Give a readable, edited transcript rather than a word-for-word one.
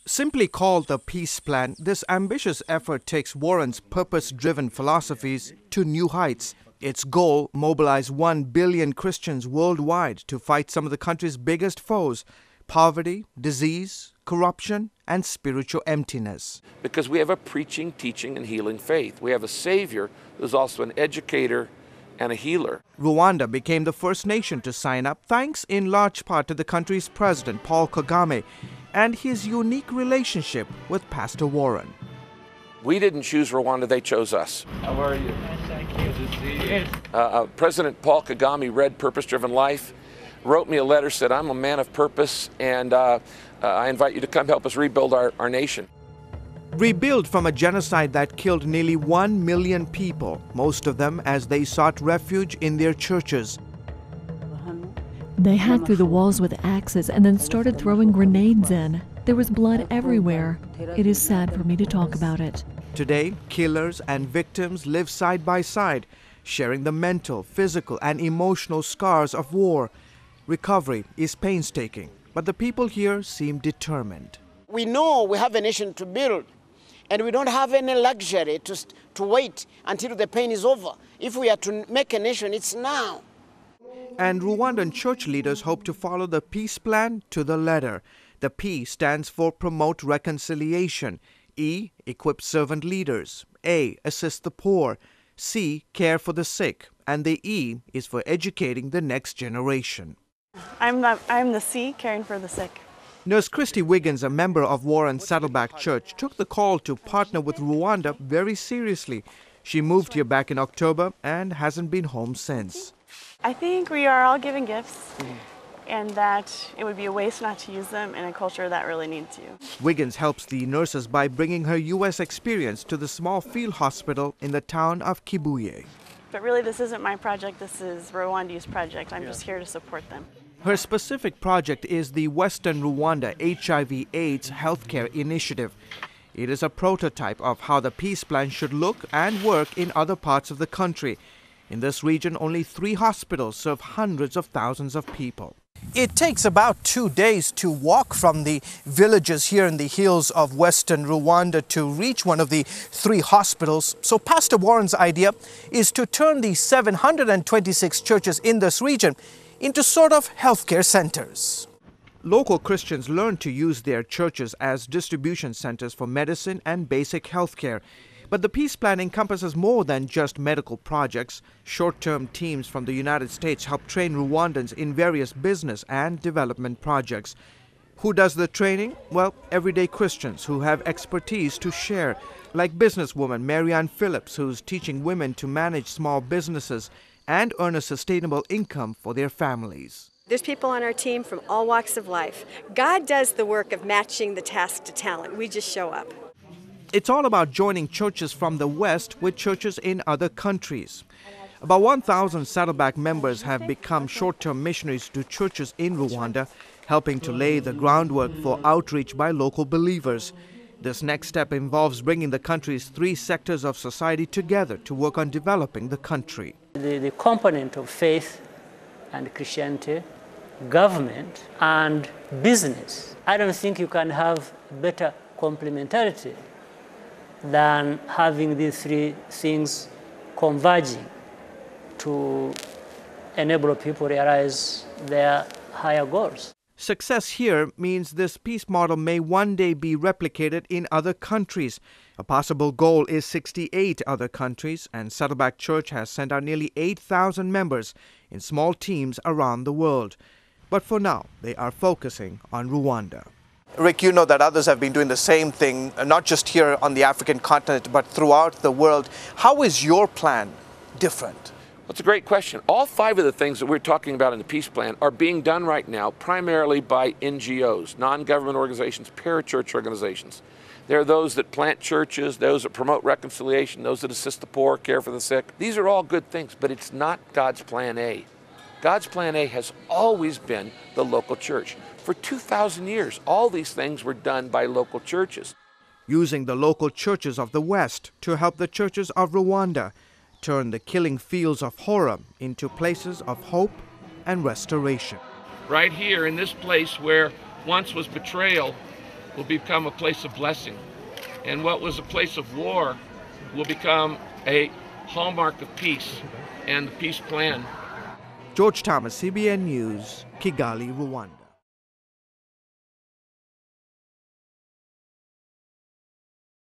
Simply called the Peace Plan, this ambitious effort takes Warren's purpose-driven philosophies to new heights. Its goal, mobilize 1 billion Christians worldwide to fight some of the country's biggest foes: poverty, disease, corruption, and spiritual emptiness. Because we have a preaching, teaching, and healing faith. We have a Savior who's also an educator and a healer. Rwanda became the first nation to sign up, thanks in large part to the country's president, Paul Kagame, and his unique relationship with Pastor Warren. We didn't choose Rwanda, they chose us. How are you? Thank you. Good to see you. President Paul Kagame read Purpose Driven Life, wrote me a letter, said, I'm a man of purpose, and I invite you to come help us rebuild our nation. Rebuild from a genocide that killed nearly 1 million people, most of them as they sought refuge in their churches. They hacked through the walls with axes and then started throwing grenades in. There was blood everywhere. It is sad for me to talk about it. Today, killers and victims live side by side, sharing the mental, physical, and emotional scars of war. Recovery is painstaking, but the people here seem determined. We know we have a nation to build, and we don't have any luxury to wait until the pain is over. If we are to make a nation, it's now. And Rwandan church leaders hope to follow the peace plan to the letter. The P stands for promote reconciliation. E, equip servant leaders. A, assist the poor. C, care for the sick. And the E is for educating the next generation. I'm the C, caring for the sick. Nurse Christy Wiggins, a member of Warren's Saddleback Church, took the call to partner with Rwanda very seriously. She moved here back in October and hasn't been home since. I think we are all given gifts, and that it would be a waste not to use them in a culture that really needs you. Wiggins helps the nurses by bringing her U.S. experience to the small field hospital in the town of Kibuye. But really, this isn't my project, this is Rwanda's project. I'm just here to support them. Her specific project is the Western Rwanda HIV/AIDS Healthcare Initiative. It is a prototype of how the peace plan should look and work in other parts of the country. In this region, only 3 hospitals serve hundreds of thousands of people. It takes about 2 days to walk from the villages here in the hills of Western Rwanda to reach one of the 3 hospitals. So Pastor Warren's idea is to turn the 726 churches in this region into sort of healthcare centers. Local Christians learn to use their churches as distribution centers for medicine and basic healthcare. But the peace plan encompasses more than just medical projects. Short-term teams from the United States help train Rwandans in various business and development projects. Who does the training? Well, everyday Christians who have expertise to share, like businesswoman Marianne Phillips, who's teaching women to manage small businesses and earn a sustainable income for their families. There's people on our team from all walks of life. God does the work of matching the task to talent. We just show up. It's all about joining churches from the West with churches in other countries. About 1,000 Saddleback members have become short-term missionaries to churches in Rwanda, helping to lay the groundwork for outreach by local believers. This next step involves bringing the country's 3 sectors of society together to work on developing the country. The component of faith and Christianity, government and business. I don't think you can have better complementarity than having these 3 things converging to enable people to realize their higher goals. Success here means this peace model may one day be replicated in other countries. A possible goal is 68 other countries, and Saddleback Church has sent out nearly 8,000 members in small teams around the world. But for now, they are focusing on Rwanda. Rick, you know that others have been doing the same thing, not just here on the African continent, but throughout the world. How is your plan different? That's a great question. All 5 of the things that we're talking about in the peace plan are being done right now primarily by NGOs, non-government organizations, parachurch organizations. There are those that plant churches, those that promote reconciliation, those that assist the poor, care for the sick. These are all good things, but it's not God's plan A. God's plan A has always been the local church. For 2,000 years, all these things were done by local churches. Using the local churches of the West to help the churches of Rwanda turn the killing fields of horror into places of hope and restoration. Right here in this place where once was betrayal, will become a place of blessing. And what was a place of war will become a hallmark of peace and the peace plan. George Thomas, CBN News, Kigali, Rwanda.